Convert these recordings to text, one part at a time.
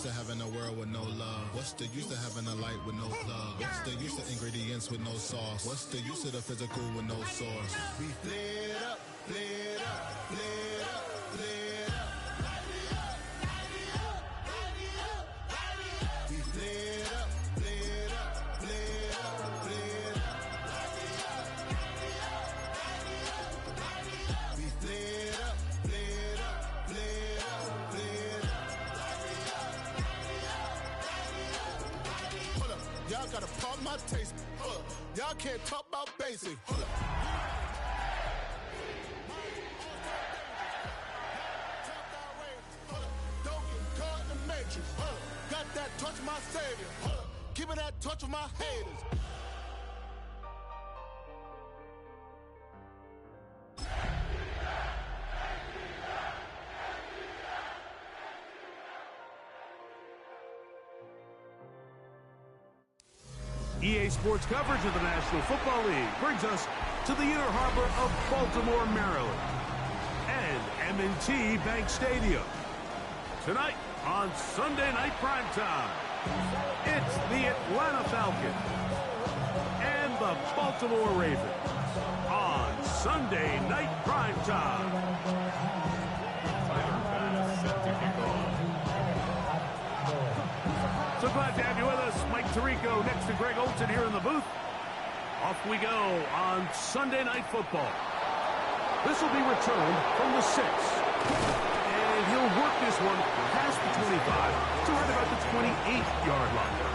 use to having a world with no love? What's the use of having a light with no plug? What's the use of ingredients with no sauce? What's the use of the physical with no source? We flared up, flared up, flared up, flared up. Light me up, light me up, light me up, light me up. We flared up, flared up, flared up, flared up. Light me up, light me up, light me up, light me up. We flared up, flared up, flared up, flared up. Light me up, light me up, light me up, light me up. Hold up, y'all gotta pump my taste. Hold up, y'all can't talk about basic. Hold up. Got that touch my savior. Keeping that touch with my haters. EA Sports coverage of the National Football League brings us to the inner harbor of Baltimore, Maryland, and M&T Bank Stadium. Tonight on Sunday Night Primetime, it's the Atlanta Falcons and the Baltimore Ravens on Sunday Night Primetime. So glad to have you with us. Mike Tirico next to Greg Olsen here in the booth. Off we go on Sunday Night Football. This will be returned from the 6. And he'll work this one past the 25 to right about the 28-yard line.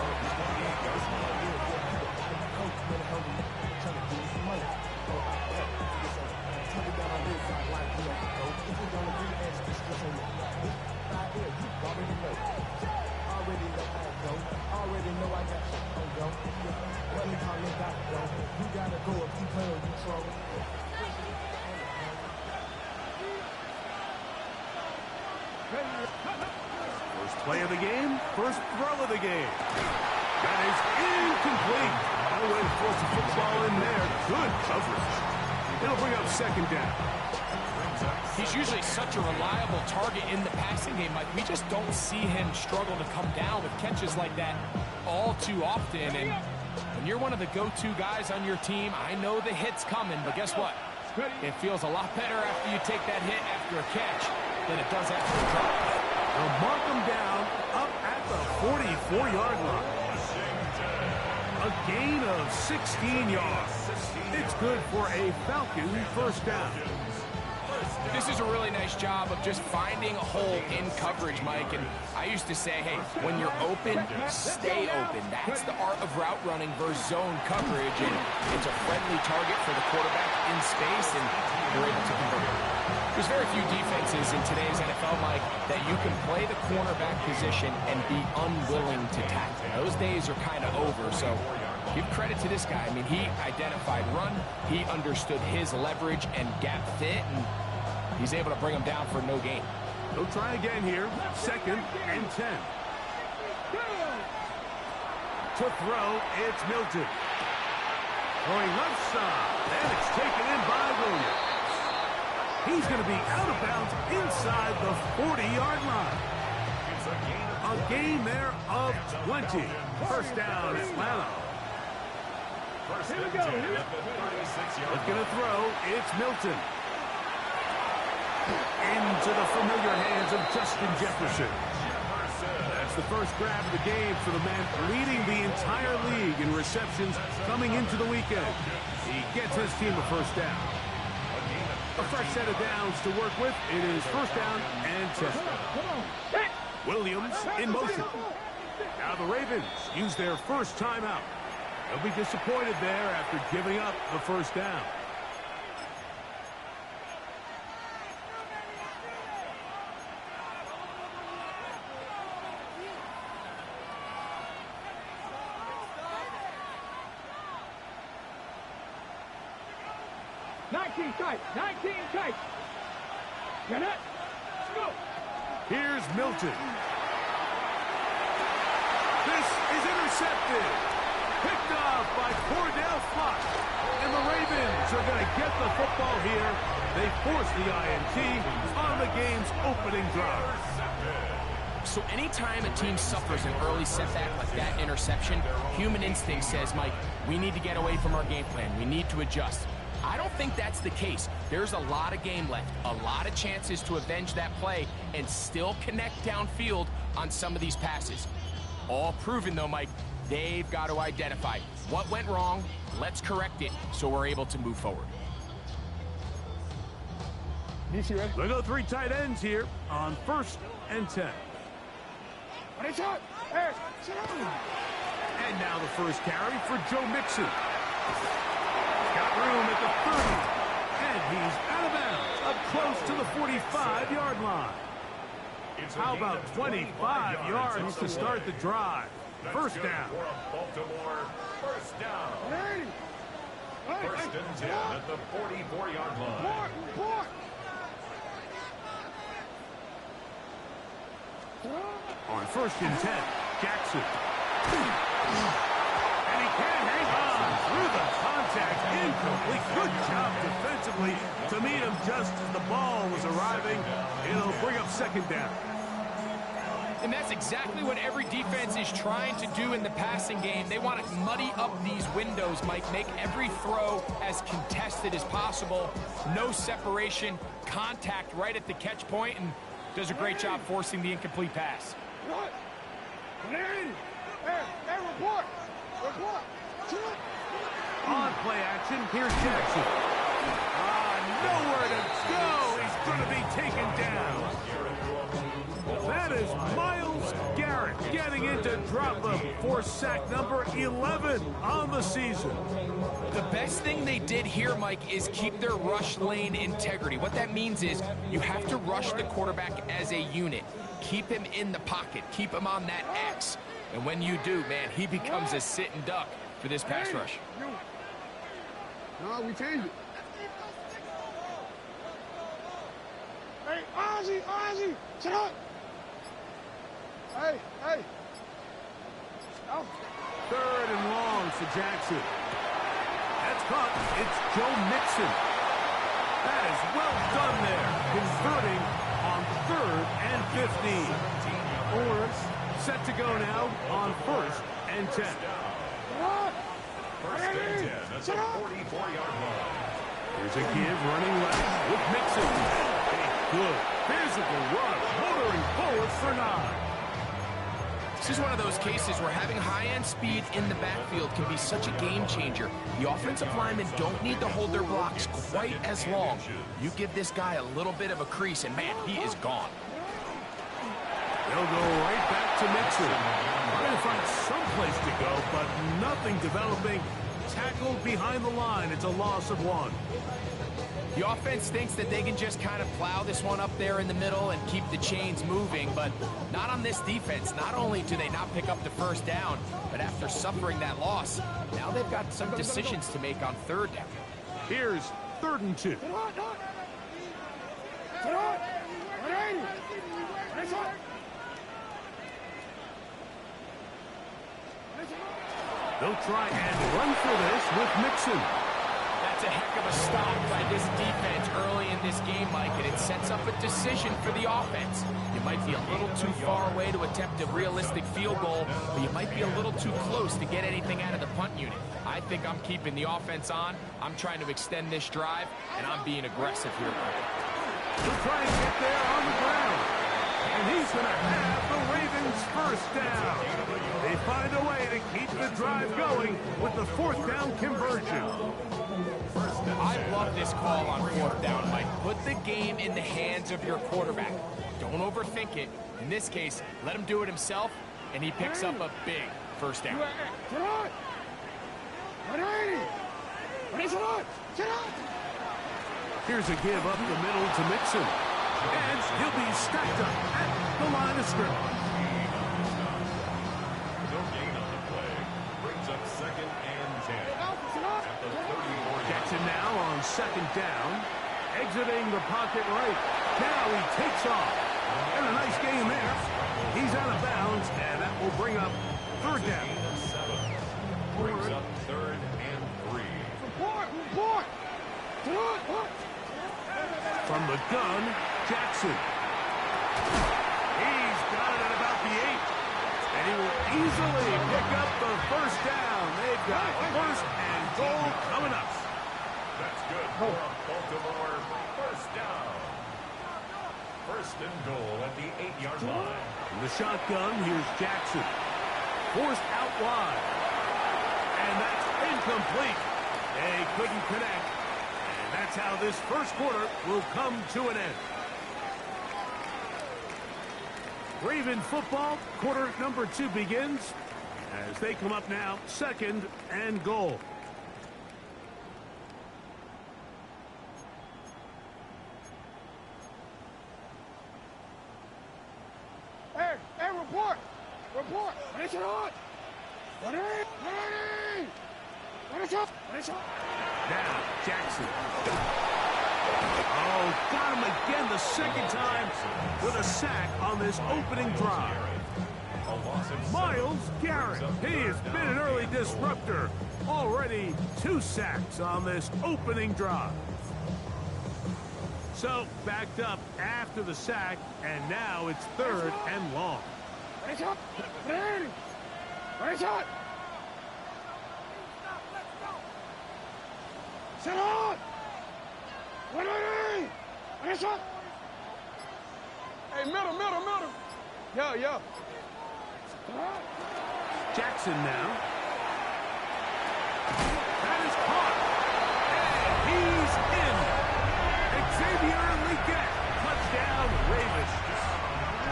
Already know I got shit on go. Money calling got to go. You gotta go if you play or you trouble. First play of the game, first throw of the game. That is incomplete. No way to force the football in there. Good coverage. It'll bring up second down. He's usually such a reliable target in the passing game. Like, we just don't see him struggle to come down with catches like that all too often. And when you're one of the go-to guys on your team, I know the hit's coming, but guess what? It feels a lot better after you take that hit after a catch than it does after a drop. They'll mark him down up at the 44-yard line. A gain of 16 yards. It's good for a Falcon first down. This is a really nice job of just finding a hole in coverage, Mike. And I used to say, hey, when you're open, stay open. That's the art of route running versus zone coverage. And it's a friendly target for the quarterback in space, and they're able to convert it. There's very few defenses in today's NFL, Mike, that you can play the cornerback position and be unwilling to tackle. Those days are kind of over, so give credit to this guy. I mean, he identified run, he understood his leverage and gap fit, and he's able to bring him down for no gain. They'll try again here, second and 10. To throw, it's Milton. Throwing left side, and it's taken in by Williams. He's going to be out of bounds inside the 40-yard line. A gain there of 20. First down, Atlanta. Here we go. Looking to throw, it's Milton. Into the familiar hands of Justin Jefferson. That's the first grab of the game for the man leading the entire league in receptions coming into the weekend. He gets his team a first down. A fresh set of downs to work with. It is first down and 10. Williams in motion. Now the Ravens use their first timeout. They'll be disappointed there after giving up the first down. Tight. 19 tight. Get it? Let's go. Here's Milton. This is intercepted. Picked off by Cordell Flott. And the Ravens are going to get the football here. They force the INT on the game's opening drive. So anytime a team suffers an early setback like that interception, human instinct says, Mike, we need to get away from our game plan. We need to adjust. I don't think that's the case. There's a lot of game left, a lot of chances to avenge that play and still connect downfield on some of these passes. All proven, though, Mike, they've got to identify what went wrong, let's correct it so we're able to move forward. They go 3 tight ends here on 1st and 10. And now the first carry for Joe Mixon. Got room at the 30, and he's out of bounds, up close to the 45-yard line. How about 25 yards to start the drive? First down. Baltimore, first down. 1st and 10 at the 44-yard line. On 1st and 10, Jackson. And he can't hang on through the contact. Incomplete. Good job defensively to meet him just as the ball was arriving. It'll bring up 2nd down. And that's exactly what every defense is trying to do in the passing game. They want to muddy up these windows, Mike, make every throw as contested as possible. No separation, contact right at the catch point, and does a great job forcing the incomplete pass. On play action, here's Jackson. Nowhere to go. He's going to be taken down. That is Myles Garrett getting into drop level for sack number 11 on the season. The best thing they did here, Mike, is keep their rush lane integrity. What that means is you have to rush the quarterback as a unit. Keep him in the pocket. Keep him on that X. And when you do, man, he becomes a sitting duck for this pass rush. No, we changed it. Hey, Ozzie, shut up. Hey. Oh. 3rd and long for Jackson. That's caught. It's Joe Mixon. That is well done there. Converting on 3rd and 15. Oars set to go now on 1st and 10. 1st and 10 at the 44-yard line. Here's a give running left with Mixon. A good physical run, motoring forward for 9. This is one of those cases where having high-end speed in the backfield can be such a game changer. The offensive linemen don't need to hold their blocks quite as long. You give this guy a little bit of a crease, and man, he is gone. They'll go right back to Mixon. Trying to find some place to go, but nothing developing. Tackled behind the line. It's a loss of 1. The offense thinks that they can just kind of plow this one up there in the middle and keep the chains moving, but not on this defense. Not only do they not pick up the 1st down, but after suffering that loss, now they've got some decisions to make on 3rd down. Here's 3rd and 2. They'll try and run for this with Mixon. That's a heck of a stop by this defense early in this game, Mike, and it sets up a decision for the offense. You might be a little too far away to attempt a realistic field goal, but you might be a little too close to get anything out of the punt unit. I think I'm keeping the offense on. I'm trying to extend this drive, and I'm being aggressive here. He'll try and get there on the ground. And he's going to have the Ravens 1st down. They find a way to keep the drive going with the 4th down conversion. I love this call on 4th down, Mike. Put the game in the hands of your quarterback. Don't overthink it. In this case, let him do it himself, and he picks up a big 1st down. Here's a give up the middle to Mixon. And he'll be stacked up at the line of scrimmage. No gain on the play. Brings up 2nd and 10. At the 34. Jackson now on 2nd down. Exiting the pocket right. Now he takes off. And a nice game there. He's out of bounds, and that will bring up 3rd down. Brings up 3rd and 3. From the gun, Jackson. He's got it at about And he will easily pick up the first down. They've got first and goal coming up. That's good for a Baltimore first down. First and goal at the 8-yard line. In the shotgun, here's Jackson. Forced out wide. And that's incomplete. They couldn't connect. And that's how this first quarter will come to an end. Raven football, quarter number 2 begins as they come up now, second and goal. Hey, report! Report! What is it on? What is it? Now, Jackson. Oh, got him again the second time with a sack on this opening drive. Myles Garrett, he has been an early disruptor. Already 2 sacks on this opening drive. So, backed up after the sack, and now it's 3rd and long. What is it? What is it? Sit on! What is it? Hey, middle. Yeah. Jackson now. That is caught. And he's in. Xavier Legette. Touchdown, Ravens.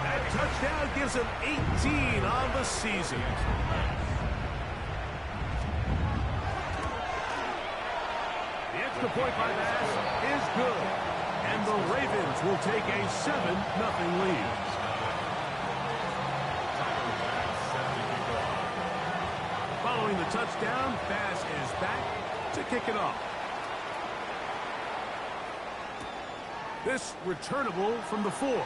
That touchdown gives him 18 on the season. The extra point by Bass is good. And the Ravens will take a 7-0 lead. Following the touchdown, Bass is back to kick it off. This returnable from the 4.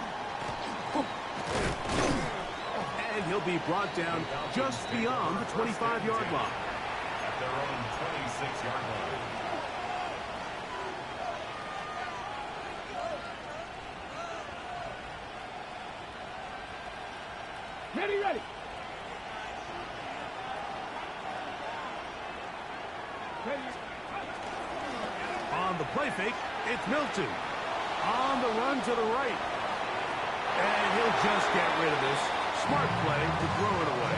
And he'll be brought down just beyond the 25-yard line. At their own 26-yard line. Ready. On the play fake, it's Milton. On the run to the right. And he'll just get rid of this. Smart play to throw it away.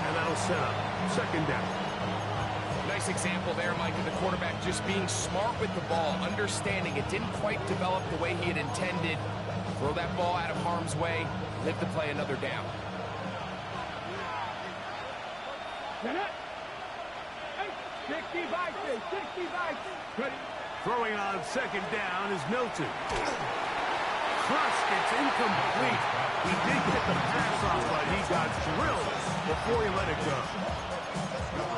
And that'll set up 2nd down. Nice example there, Mike, of the quarterback just being smart with the ball, understanding it didn't quite develop the way he had intended. Throw that ball out of harm's way, live to play another down. Hey, 65. Ready. Throwing on 2nd down is Milton. Crushed, it's incomplete. He did get the pass off, but he got drilled before he let it go.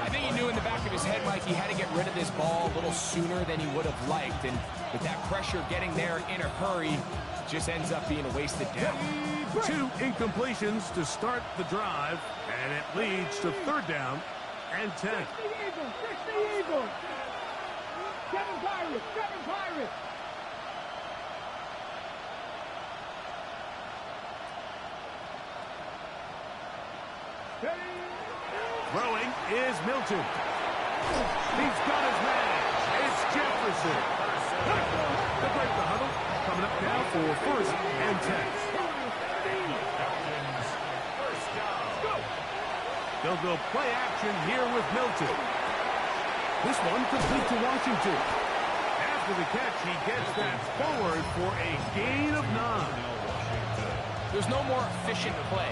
I think he knew in the back of his head, Mike, he had to get rid of this ball a little sooner than he would have liked. And with that pressure getting there in a hurry, just ends up being a wasted down. 2 incompletions to start the drive, and it leads to 3rd down and 10. 60 Eagles. 7 Pirates. Throwing is Milton. He's got his man. It's Jefferson. They'll break the huddle. Coming up now for 1st and 10. They'll go play action here with Milton. This one complete to Washington. After the catch, he gets that forward for a gain of 9. There's no more efficient play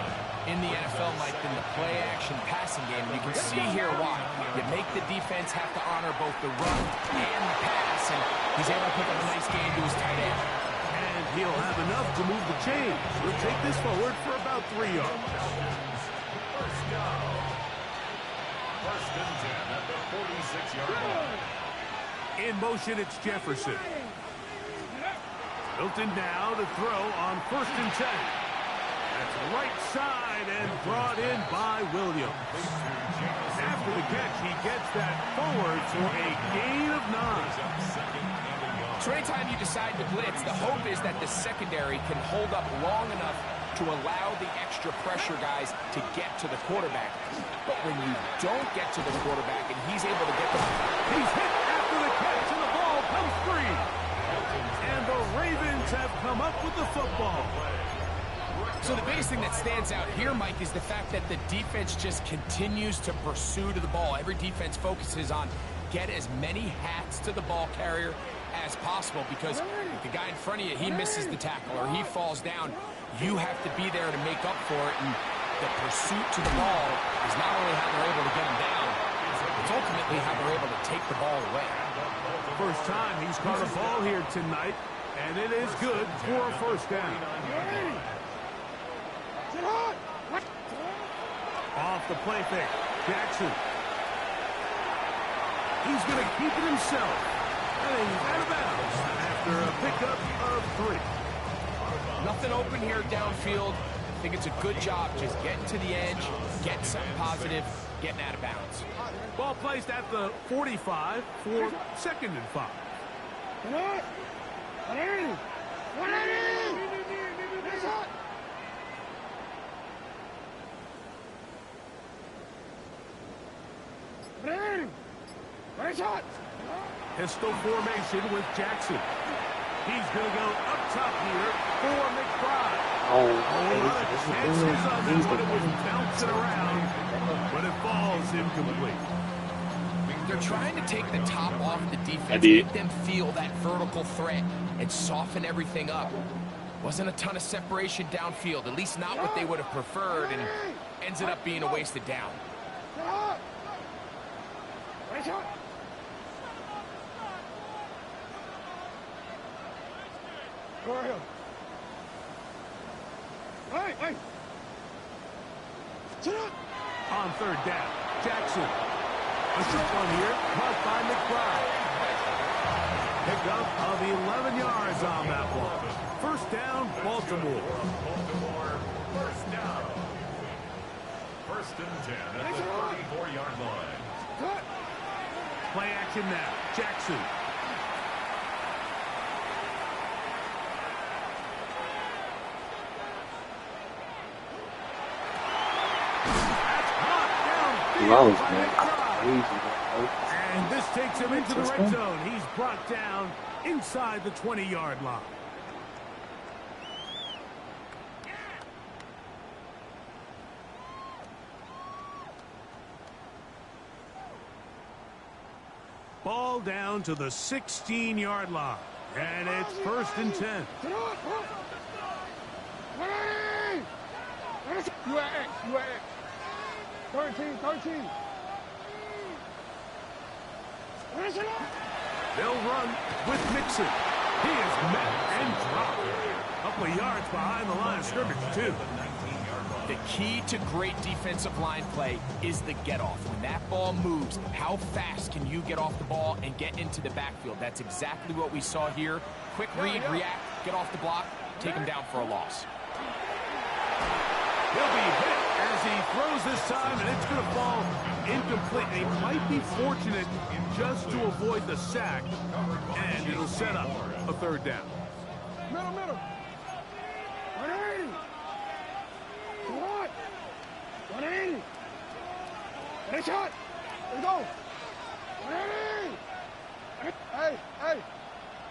in the NFL, Mike, than the play-action passing game. And you can see here why. You make the defense have to honor both the run and the pass, and he's able to pick up a nice gain to his tight end. And he'll have enough to move the chains. He'll take this forward for about 3 yards. First down. 1st and 10 at the 46-yard line. In motion, it's Jefferson. Milton now to throw on 1st and 10. That's right side and brought in by Williams. After the catch, he gets that forward for a gain of 9. So anytime you decide to blitz, the hope is that the secondary can hold up long enough to allow the extra pressure guys to get to the quarterback. But when you don't get to the quarterback and he's able to get the... He's hit after the catch, and the ball comes free. And the Ravens have come up with the football. So the biggest thing that stands out here, Mike, is the fact that the defense just continues to pursue to the ball. Every defense focuses on get as many hats to the ball carrier as possible, because if the guy in front of you, he misses the tackle or he falls down, you have to be there to make up for it. And the pursuit to the ball is not only how they're able to get him down, it's ultimately how they're able to take the ball away. First time he's caught a ball here tonight, and it is good for a first down. Off the play fake, Jackson. He's going to keep it himself. And he's out of bounds after a pickup of 3. Nothing open here downfield. I think it's a good job just getting to the edge, getting something positive, getting out of bounds. Ball placed at the 45 for 2nd and 5. Pistol formation with Jackson. He's going to go up top here for McBride. A lot of chances on that one. It was bouncing around, but it falls incomplete. They're trying to take the top off the defense, make them feel that vertical threat, and soften everything up. Wasn't a ton of separation downfield, at least not what they would have preferred, and ends up being a wasted down. On 3rd down, Jackson. A short one here, caught by McBride. Pickup of 11 yards on that one. First down, Baltimore. First down. 1st and 10 at the 34-yard line. Play action now, Jackson. And this takes him into the red zone. He's brought down inside the 20-yard line. Ball down to the 16-yard line. And it's 1st and 10. You at X. 13. They'll run with Mixon. He is met and dropped. A couple of yards behind the line of scrimmage, too. The key to great defensive line play is the get-off. When that ball moves, how fast can you get off the ball and get into the backfield? That's exactly what we saw here. Quick read, react, get off the block, take him down for a loss. He'll be hit as he throws this time, and it's going to fall incomplete. They might be fortunate just to avoid the sack, and it'll set up a 3rd down. Middle. 180. What? 180. Hey, shot. Let's go. 180. Hey.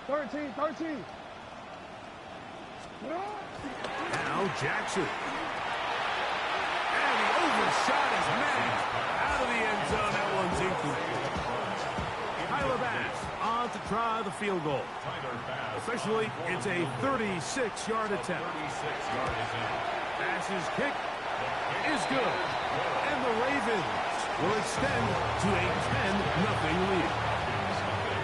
13. Now Jackson. And he overshot his man. Out of the end zone, that one's incomplete. Tyler Bass on to try the field goal. Officially, it's a 36-yard attempt. Bass's kick is good. And the Ravens will extend to a 10-0 lead.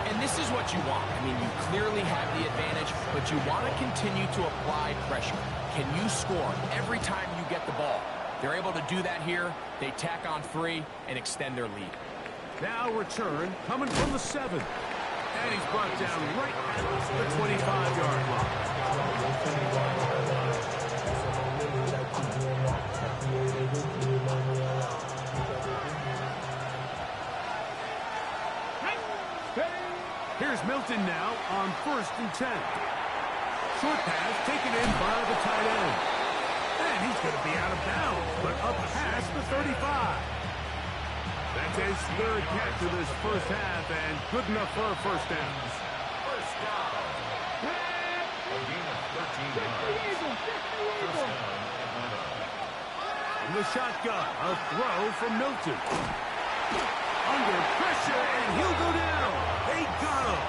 And this is what you want. I mean, you clearly have the advantage, but you want to continue to apply pressure. Can you score every time you get the ball? They're able to do that here. They tack on 3 and extend their lead. Now return coming from the 7. And he's brought down right at the 25-yard line. Here's Milton now on 1st and 10. Short pass taken in by the tight end. he's going to be out of bounds, but up past the 35. That's his third catch of this first half, and good enough for a first down. First down. A gain of 13 yards. First down, Atlanta. From the shotgun, a throw from Milton. Under pressure, and he'll go down. They got him.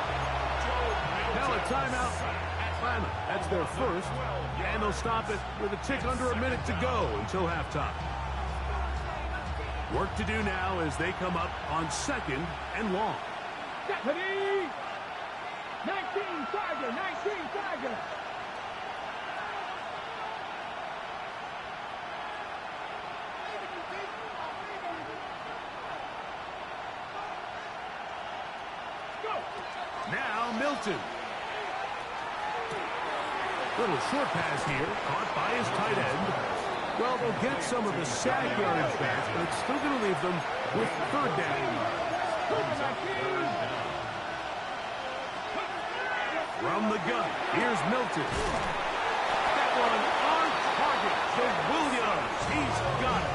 Now a timeout, Atlanta. That's their first, and they'll stop it with a tick under a minute to go until halftime. Work to do now as they come up on 2nd and long. Deputy! 19 Tiger, 19 Tiger. Now Milton. Little short pass here, caught by his tight end. Well, they'll get some of the sack yardage back, but it's still going to leave them with third down. From the gun, here's Milton. That one on target for Williams. He's got it.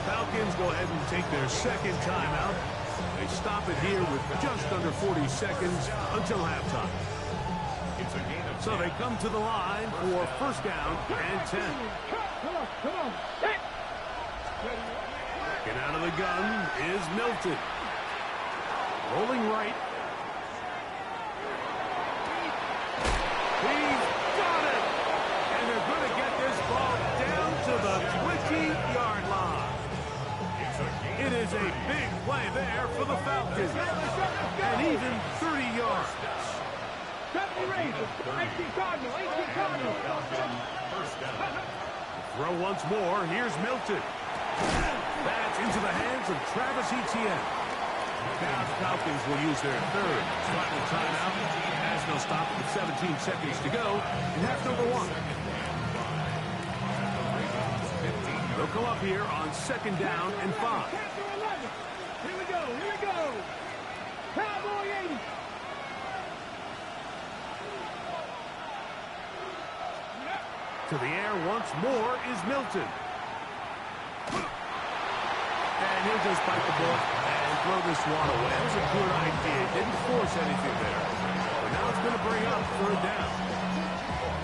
Falcons go ahead and take their second timeout. They stop it here with just under 40 seconds until halftime. So they come to the line for first down and 10. Come on. Getting out of the gun is Milton. Rolling right. He's got it! And they're going to get this ball down to the 20-yard line. It is a big play there for the Falcons. And even 30 yards. Throw once more. Here's Milton. That's into the hands of Travis Etienne. Now the Falcons will use their third final timeout as they'll stop with 17 seconds to go in half number 1. They'll come up here on 2nd down and 5. Here we go. Cowboy 80. To the air once more is Milton. And he'll just bite the ball and throw this one away. That was a good idea. Didn't force anything there. But now it's going to bring up third down.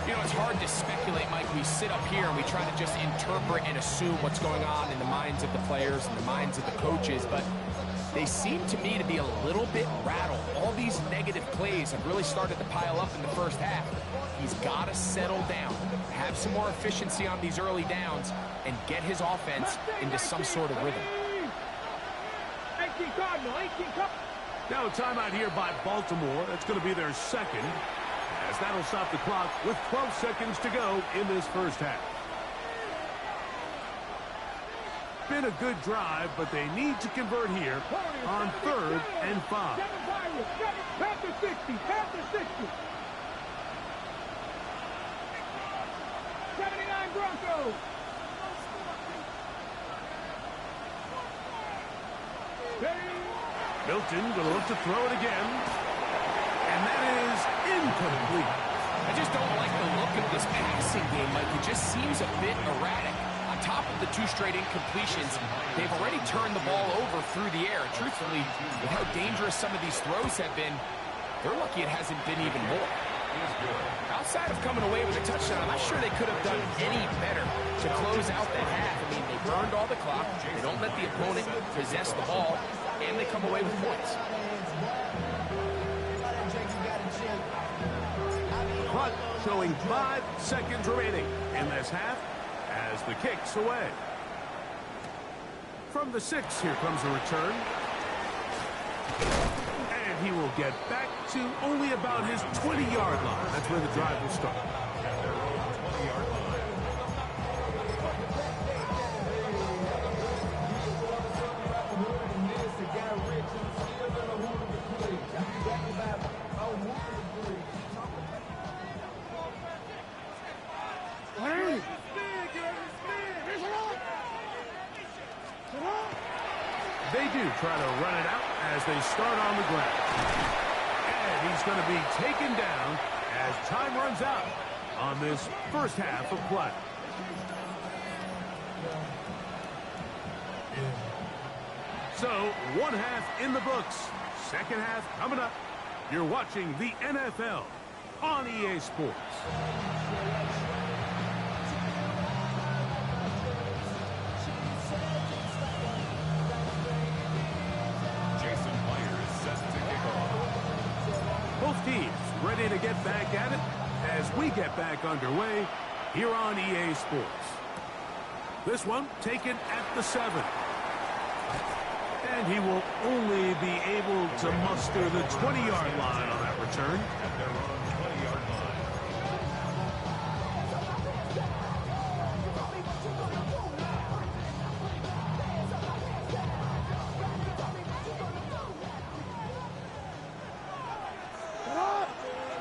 You know, it's hard to speculate, Mike. We sit up here and we try to just interpret and assume what's going on in the minds of the players and the minds of the coaches, but they seem to me to be a little bit rattled. All these negative plays have really started to pile up in the first half. He's got to settle down, have some more efficiency on these early downs, and get his offense into some sort of rhythm. 18 Cardinal, 18 Cardinal. Now a timeout here by Baltimore. That's going to be their second, as that'll stop the clock with 12 seconds to go in this first half. Been a good drive, but they need to convert here on 3rd and 5. Panther 60, Panther 60. 79 Broncos. Milton going to look to throw it again. And that is incomplete. I just don't like the look of this passing game, Mike. It just seems a bit erratic. On top of the 2 straight incompletions, they've already turned the ball over through the air. Truthfully, with how dangerous some of these throws have been, they're lucky it hasn't been even more. Outside of coming away with a touchdown, I'm not sure they could have done any better to close out that half. I mean, they burned all the clock, they don't let the opponent possess the ball, and they come away with points. Clock showing 5 seconds remaining in this half as the kick's away. From the 6, here comes a return. And he will get back to only about his 20-yard line. That's where the drive will start. They do try to run it out as they start on the ground. And he's going to be taken down as time runs out on this first half of play. So, one half in the books. Second half coming up. You're watching the NFL on EA Sports. Jason Myers set to kick off. Both teams ready to get back at it as we get back underway here on EA Sports. This one taken at the 7. And he will only be able to muster the 20-yard line on that return. At their own 20-yard line.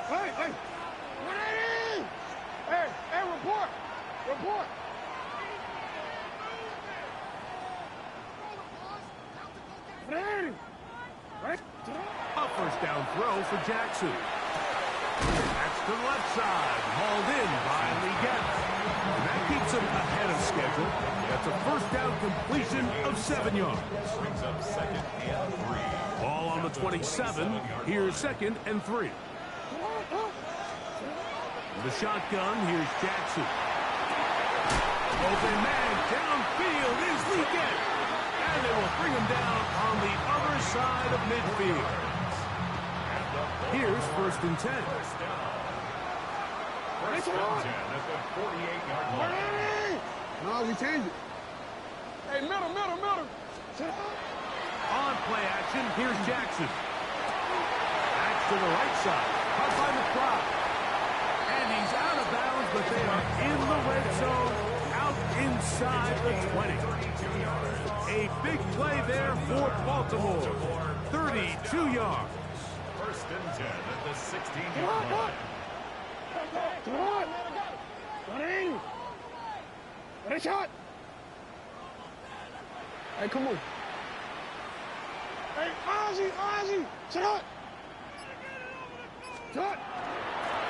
Hey, hey! 180! Hey, hey, report! Report! A first down throw for Jackson. That's to the left side, hauled in by Leggett. And that keeps him ahead of schedule. That's a first down completion of 7 yards. Brings up 2nd and 3. Ball on the 27. Here's 2nd and 3. The shotgun, here's Jackson. Open man downfield is Leggett. And they will bring him down on the other side of midfield. Here's 1st and 10. First down. First and 10 at the 48-yard line. No, we changed it. Hey, middle, middle, middle. On play action, here's Jackson. Back to the right side. Caught by McBride. And he's out of bounds, but they are in the red zone, out inside the 20. A big play there for Baltimore. 32 yards. First and 10 at the 16-yard line. What? 180! Ready, shot! Hey, come on. Hey, Ozzie! Shut up! Shut!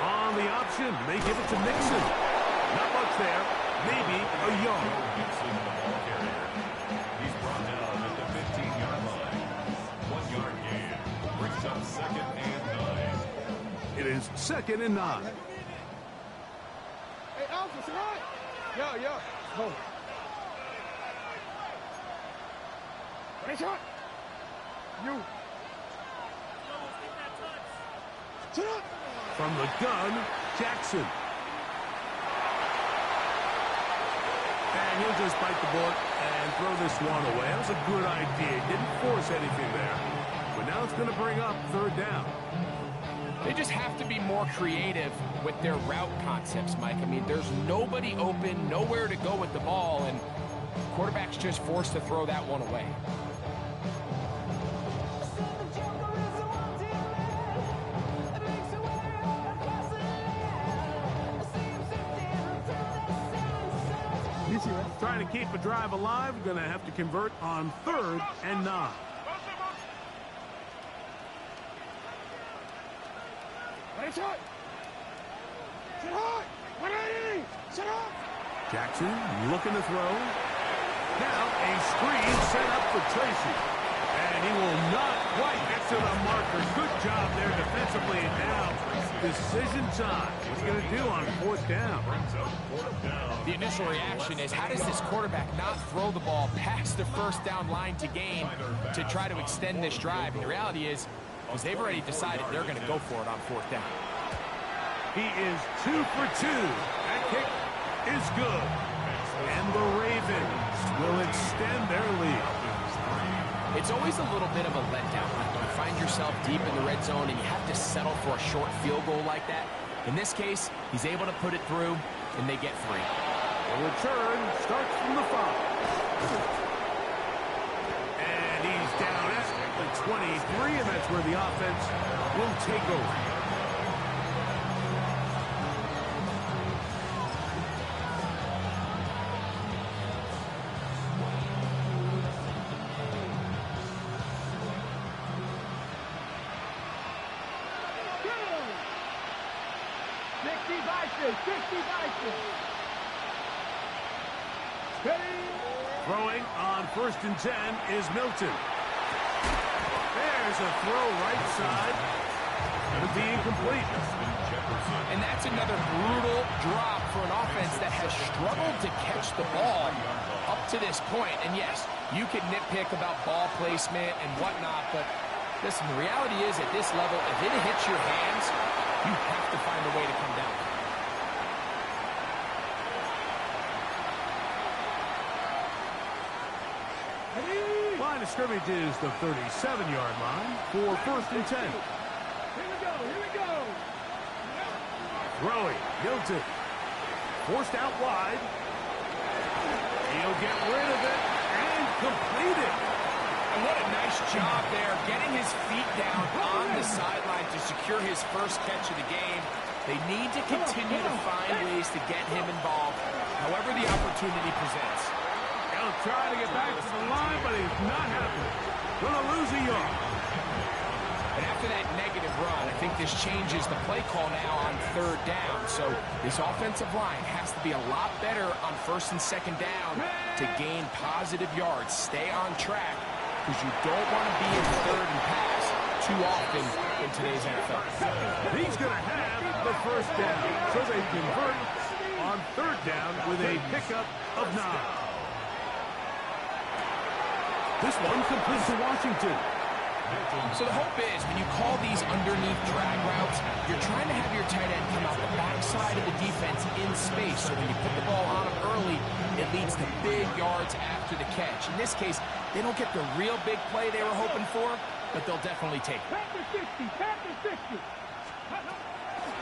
On the option, they give it to Mixon. Not much there. Maybe a yard. Gibson, the ball carrier. He's brought down at the 15-yard line. 1-yard gain. Brings up 2nd and 9. It is 2nd and 9. Hey, Alpha, shut up! Yeah. Go. Ready, shot! You. Shut up! From the gun, Jackson. And he'll just bite the bullet and throw this one away. That was a good idea. Didn't force anything there. But now it's going to bring up 3rd down. They just have to be more creative with their route concepts, Mike. I mean, there's nobody open, nowhere to go with the ball, and quarterback's just forced to throw that one away. Trying to keep a drive alive, going to have to convert on 3rd and 9. Ready, shot! Shut up! 180! Shut up! Jackson looking to throw. Now a screen set up for Tracy. And he will not quite get to the marker. Good job there defensively. And now decision time. What's he going to do on 4th down? The initial reaction is, how does this quarterback not throw the ball past the first down line to gain to try to extend this drive? And the reality is they've already decided they're going to go for it on 4th down. He is 2 for 2. That kick is good. And the Ravens will extend their lead. It's always a little bit of a letdown when you find yourself deep in the red zone and you have to settle for a short field goal like that. In this case, he's able to put it through, and they get 3. The return starts from the 5. And he's down at the 23, and that's where the offense will take over. Throwing on 1st and 10 is Milton. There's a throw right side. Going to be incomplete. And that's another brutal drop for an offense that has struggled to catch the ball up to this point. And yes, you can nitpick about ball placement and whatnot, but listen, the reality is at this level, if it hits your hands, you have to find a way to come down. Line of scrimmage is the 37-yard line for 1st and 10. Here we go, here we go. Throwing, Milton. Forced out wide. He'll get rid of it and complete it. And what a nice job there, getting his feet down on the sideline to secure his first catch of the game. They need to continue to find ways to get him involved, however the opportunity presents. He'll try to get back to the line, but he's not happening. Gonna lose a yard. And after that negative run, I think this changes the play call now on 3rd down. So this offensive line has to be a lot better on 1st and 2nd down to gain positive yards. Stay on track because you don't want to be in 3rd and pass too often in today's NFL. He's going to have the 1st down. So they convert on 3rd down with a pickup of 9. This one completes to Washington. So the hope is when you call these underneath drag routes, you're trying to have your tight end come out the backside of the defense in space. So when you put the ball on him early, it leads to big yards after the catch. In this case, they don't get the real big play they were hoping for, but they'll definitely take it. Pack the 50.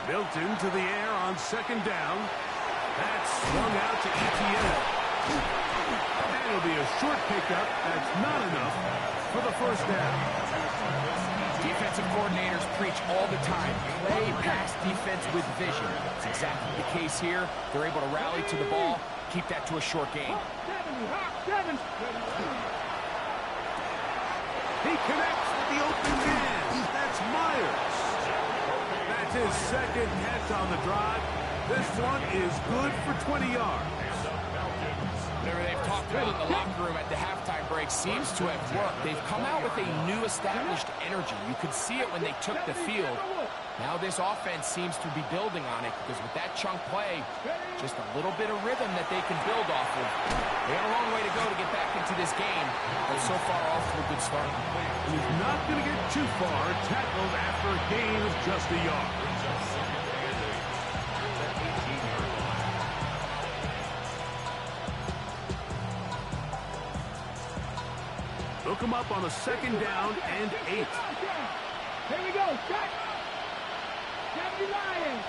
Milton to the air on 2nd down. That's swung out to ETN. And it'll be a short pickup. That's not enough for the 1st down. Defensive coordinators preach all the time, play pass defense with vision. It's exactly the case here. They're able to rally to the ball, keep that to a short game. Seven. He connects with the open man. That's Myers. That's his 2nd catch on the drive. This one is good for 20 yards. Whatever they've talked about in the locker room at the halftime break seems to have worked. They've come out with a new established energy. You could see it when they took the field. Now this offense seems to be building on it because with that chunk play, just a little bit of rhythm that they can build off of. They got a long way to go to get back into this game, but so far off to a good start. He's not going to get too far, tackled after a gain of just a yard. Hook him up on a 2nd down and 8. Here we go. Shot. 70 Lions.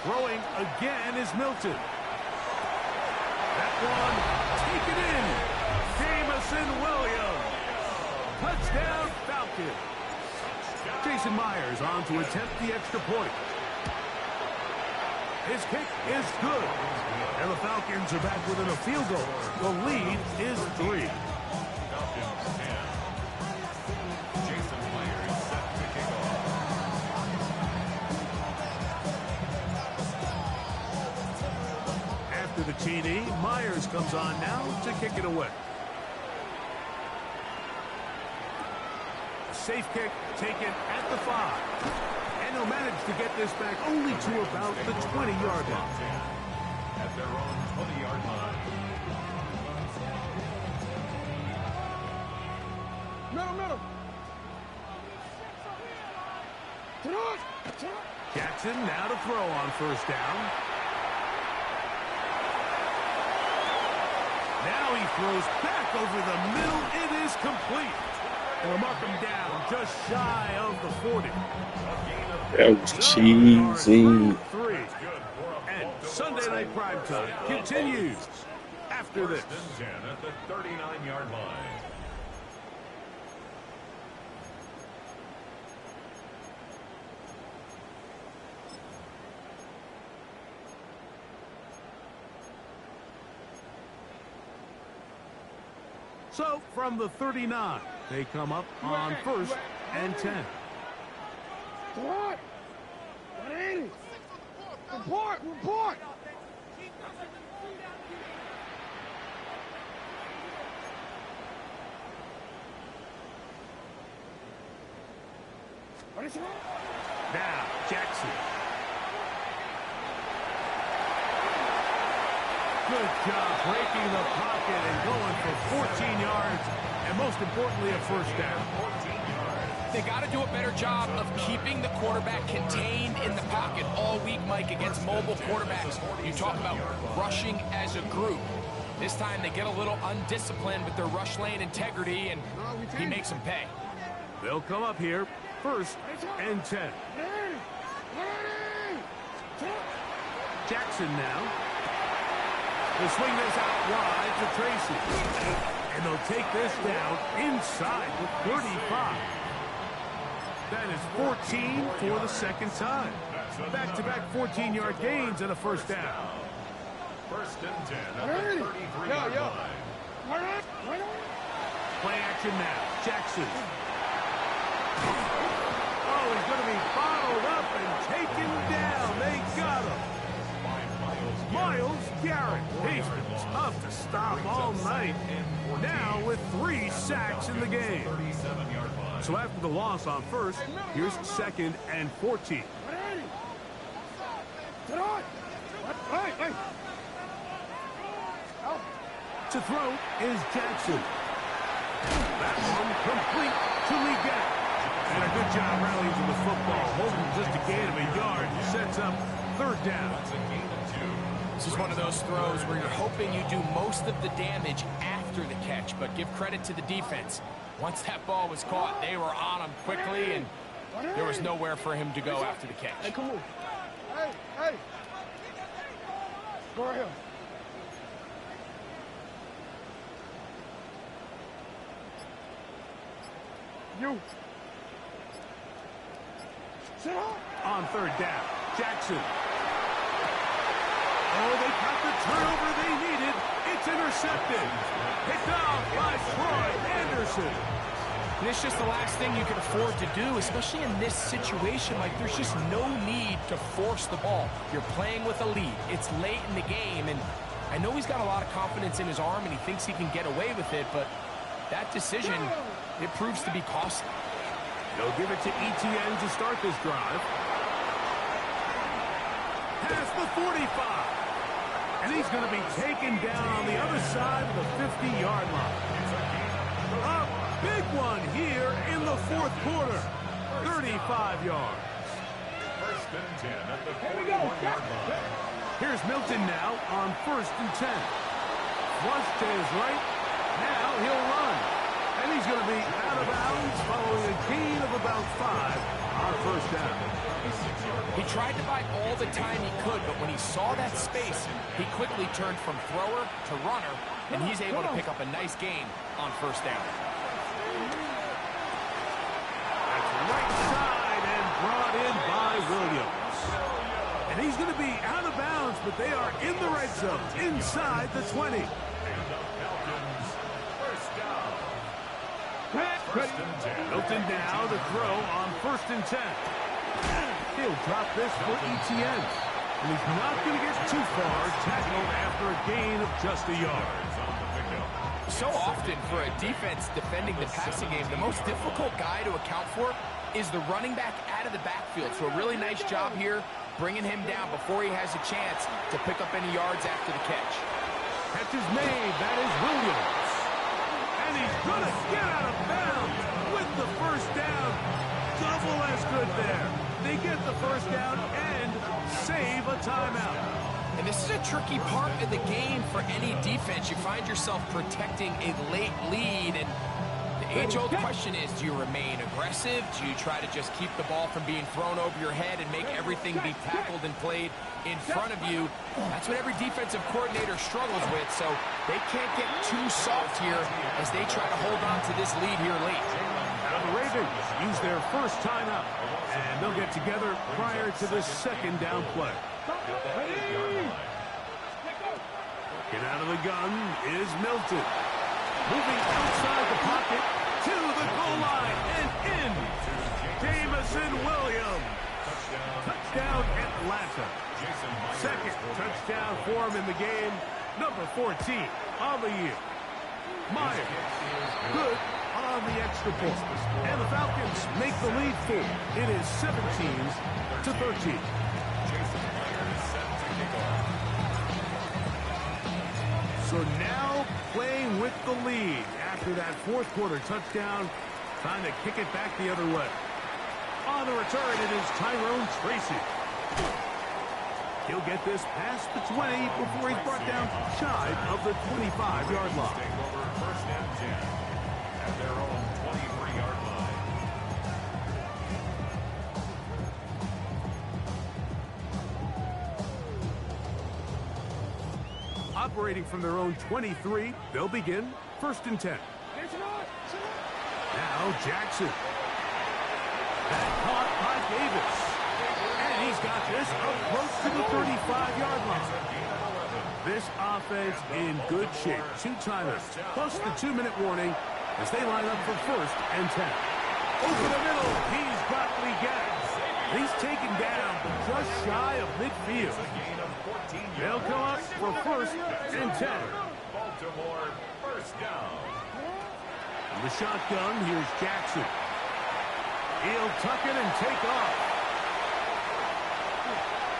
Throwing again is Milton. That one taken in. Jamison Williams. Touchdown Falcons. Jason Myers on to attempt the extra point. His kick is good. And the Falcons are back within a field goal. The lead is 3. Falcons 10. Jason Myers set to kick off. After the TD, Myers comes on now to kick it away. Safe kick taken at the 5. And he'll manage to get this back only to about the 20-yard line. At their own 20-yard line. Middle. Jackson now to throw on 1st down. Now he throws back over the middle. It is complete. And we'll mark him down just shy of the 40. That was cheesy. 3. And Sunday Night Primetime continues after this. 10 at the 39-yard line. So from the 39, they come up on 1st and 10. What? 180. Report. Now, Jackson. Good job breaking the pocket and going for 14 yards, and most importantly, a first down. 14 yards. They got to do a better job of keeping the quarterback contained in the pocket all week, Mike, against mobile quarterbacks. You talk about rushing as a group. This time they get a little undisciplined with their rush lane integrity, and he makes them pay. They'll come up here, 1st and 10. Jackson now. They'll swing this out wide to Tracy. And they'll take this down inside the 35. That is 14 for the second time. Back-to-back 14-yard gains and a first down. 1st and 10 at the 33-yard line. Play action now. Jackson. Oh, he's going to be bottled up and taken down. They got him. Myles Garrett. He's been tough to stop all night. Now with 3 sacks in the game. So after the loss on 1st, here's 2nd and 14. To throw is Jackson. That one complete to Leggett. And a good job rallying to the football. Holding just a gain of a yard. Sets up 3rd down. This is one of those throws where you're hoping you do most of the damage after the catch, but give credit to the defense. Once that ball was caught, they were on him quickly, and there was nowhere for him to go after the catch. Hey, come on. Hey. Go ahead. You. Sit up. On 3rd down, Jackson. Oh, they got the turnover they needed. It's intercepted. Picked off by Troy Anderson. And it's just the last thing you can afford to do, especially in this situation. Like, there's just no need to force the ball. You're playing with a lead. It's late in the game, and I know he's got a lot of confidence in his arm, and he thinks he can get away with it, but that decision, it proves to be costly. They'll give it to Etienne to start this drive. Past the 45. And he's going to be taken down on the other side of the 50-yard line. A big one here in the 4th quarter. 35 yards. 1st and 10 at the 41-yard line. Here's Milton now on 1st and 10. Flush to his right. Now he'll run. And he's going to be out of bounds following a gain of about 5 on 1st down. He tried to buy all the time he could, but when he saw that space, he quickly turned from thrower to runner, and he's able to pick up a nice gain on 1st down. That's right side and brought in by Williams. And he's going to be out of bounds, but they are in the red zone, inside the 20. And the Falcons, 1st down. 1st and 10. Milton now to throw on 1st and 10. He'll drop this for Etienne. And he's not going to get too far. Tackled after a gain of just a yard. So often for a defense defending the passing game, the most difficult guy to account for is the running back out of the backfield. So a really nice job here bringing him down before he has a chance to pick up any yards after the catch. Catch is made. That is Williams. And he's going to get out of bounds with the 1st down. Double as good there. They get the 1st down and save a timeout. And this is a tricky part of the game for any defense. You find yourself protecting a late lead, and the age-old question is, do you remain aggressive? Do you try to just keep the ball from being thrown over your head and make everything be tackled and played in front of you? That's what every defensive coordinator struggles with, so they can't get too soft here as they try to hold on to this lead here late. Now the Ravens use their 1st timeout, and they'll get together prior to the 2nd down play. Get out of the gun is Milton. Moving outside the pocket to the goal line and in. Jamison Williams. Touchdown Atlanta. 2nd touchdown for him in the game. Number 14 on the year. Myers. Good on the extra point. And the Falcons make the lead full. It is 17-13. So now playing with the lead after that fourth quarter touchdown. Time to kick it back the other way. On the return, it is Tyrone Tracy. He'll get this past the 20 before he's brought down shy of the 25-yard line. Take over first and 10 at their own 23-yard line. Operating from their own 23, they'll begin first and 10. Now Jackson. That caught by Davis. And he's got this up close to the 35-yard line. This offense in good shape. 2 timers, plus the 2-minute warning as they line up for first and 10. Over the middle, he's got Leggett. He's taken down just shy of midfield. They'll come up for first and 10. Baltimore first down. From the shotgun, here's Jackson. He'll tuck it and take off.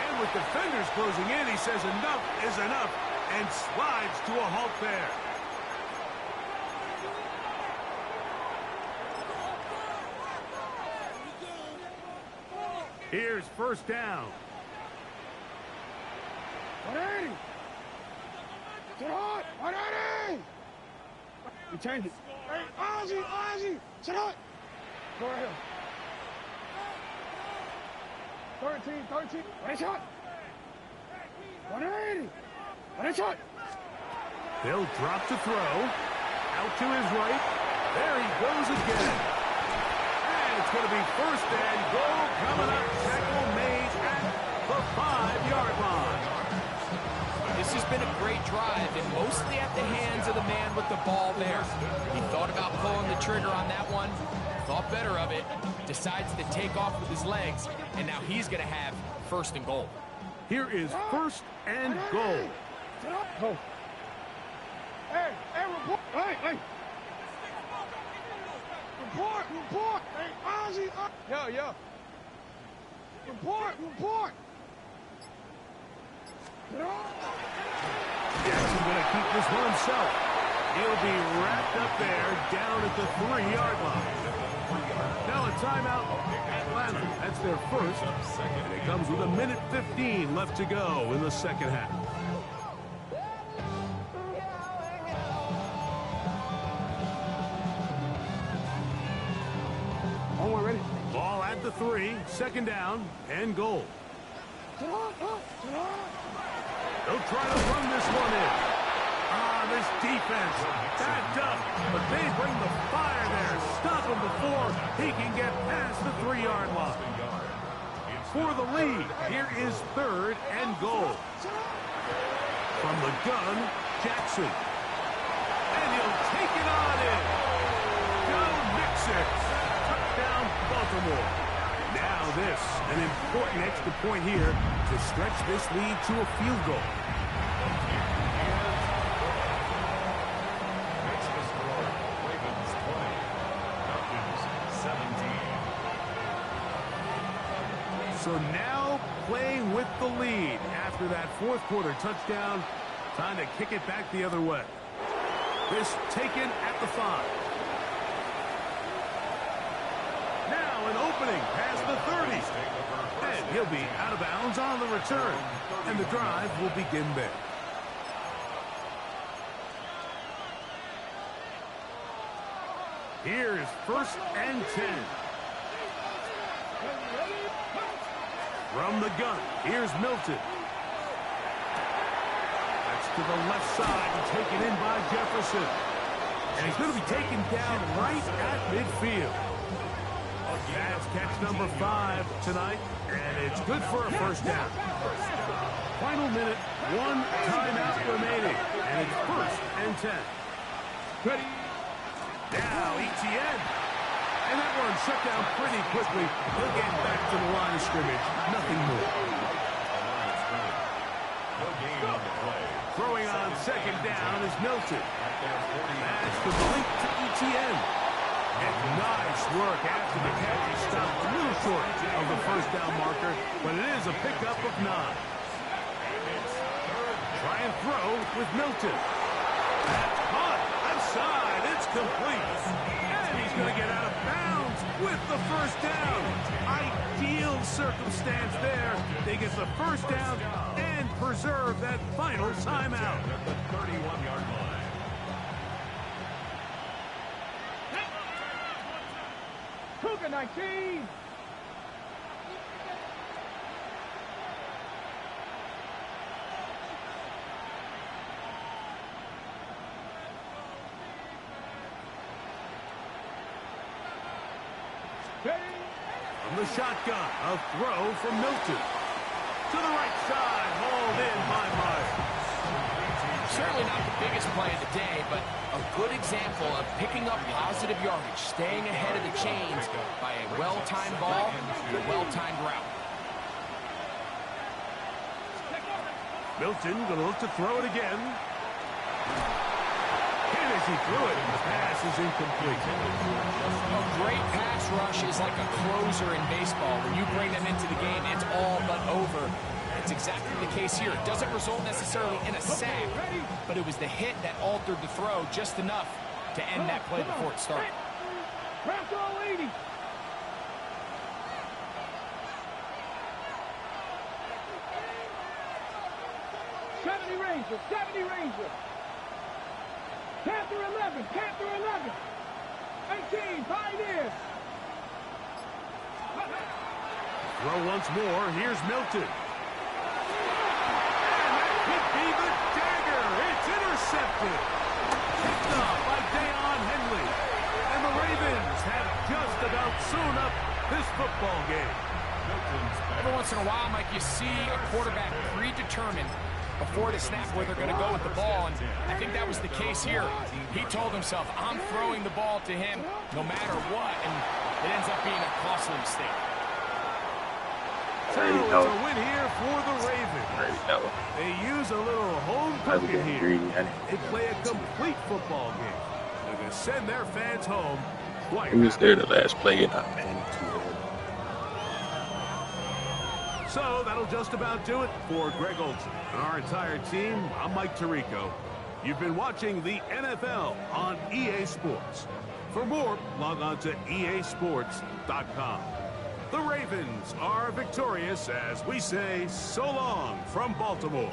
And with defenders closing in, he says enough is enough and slides to a halt there. Here's first down. 180! Sit hard! 180! We changed it. Hey, Ozzy! Sit hard! Go right here. 13. Ready shot! 180! Ready shot! They'll drop to throw. Out to his right. There he goes again. And it's going to be first and goal coming up. Tackle made at the 5-yard line. This has been a great drive, and mostly at the hands of the man with the ball there. He thought about pulling the trigger on that one, thought better of it, decides to take off with his legs, and now he's going to have first and goal. Here is first and goal. Go. Hey, report. Hey. Report. Hey, Ozzy. Yeah. Report. Jackson going to keep this one himself. He'll be wrapped up there down at the 3-yard line. Now a timeout. Atlanta, that's their first. And it comes with 1:15 left to go in the second half. One ready. Ball at the 3, second down and goal. They'll try to run this one in. This defense, backed up, but they bring the fire there. Stop him before he can get past the 3-yard line. For the lead, here is third and goal. From the gun, Jackson. And he'll take it on in. Go Mixon. Touchdown, Baltimore. Now this, an important extra point here to stretch this lead to a field goal. Makes the score. Ravens 20. Falcons 17. So now playing with the lead after that fourth quarter touchdown. Time to kick it back the other way. This taken at the 5. Now an opening past the 30. And he'll be out of bounds on the return. And the drive will begin there. Here's first and 10. From the gun, here's Milton. That's to the left side and taken in by Jefferson. And he's going to be taken down right at midfield. That's catch number 5 tonight, and it's good for a first down. Final minute, 1 timeout remaining, and it's first and 10. Ready? Now Etienne. And that one shut down pretty quickly. He'll get back to the line of scrimmage. Nothing more. Throwing on second down is Milton. That's the blink to Etienne. And nice work after the catch. He stopped a little short of the first down marker, but it is a pickup of 9. Try and throw with Milton. That's caught. Outside. It's complete. And he's going to get out of bounds with the first down. Ideal circumstance there. They get the first down and preserve that final timeout. At the 31-yard line. Cougar 19. From the shotgun, a throw from Milton. To the right side, hauled in by Myers. Certainly not the biggest play of the day, but a good example of picking up positive yardage, staying ahead of the chains by a well-timed ball and a well-timed route. Milton going to look to throw it again. And as he threw it, the pass is incomplete. A great pass rush is like a closer in baseball. When you bring them into the game, it's all but over. It's exactly the case here. It doesn't result necessarily in a sack, but it was the hit that altered the throw just enough to end that play before it started. Craft all 80. Ranger, 70 Ranger. Panther 11, Panther 11. 18, Pioneers. Throw once more. Here's Milton. Could be the dagger. It's intercepted. Picked up by Deion Henley. And the Ravens have just about sewn up this football game. Every once in a while, Mike, you see a quarterback predetermined before the snap where they're going to go with the ball, and I think that was the case here. He told himself, I'm throwing the ball to him no matter what, and it ends up being a costly mistake. So it's a win here for the Ravens. They use a little home cooking here. They play a complete football game. They're going to send their fans home quite He was there the last play and I panicked. So that'll just about do it for Greg Olsen and our entire team. I'm Mike Tirico. You've been watching the NFL on EA Sports. For more, log on to easports.com. The Ravens are victorious as we say so long from Baltimore.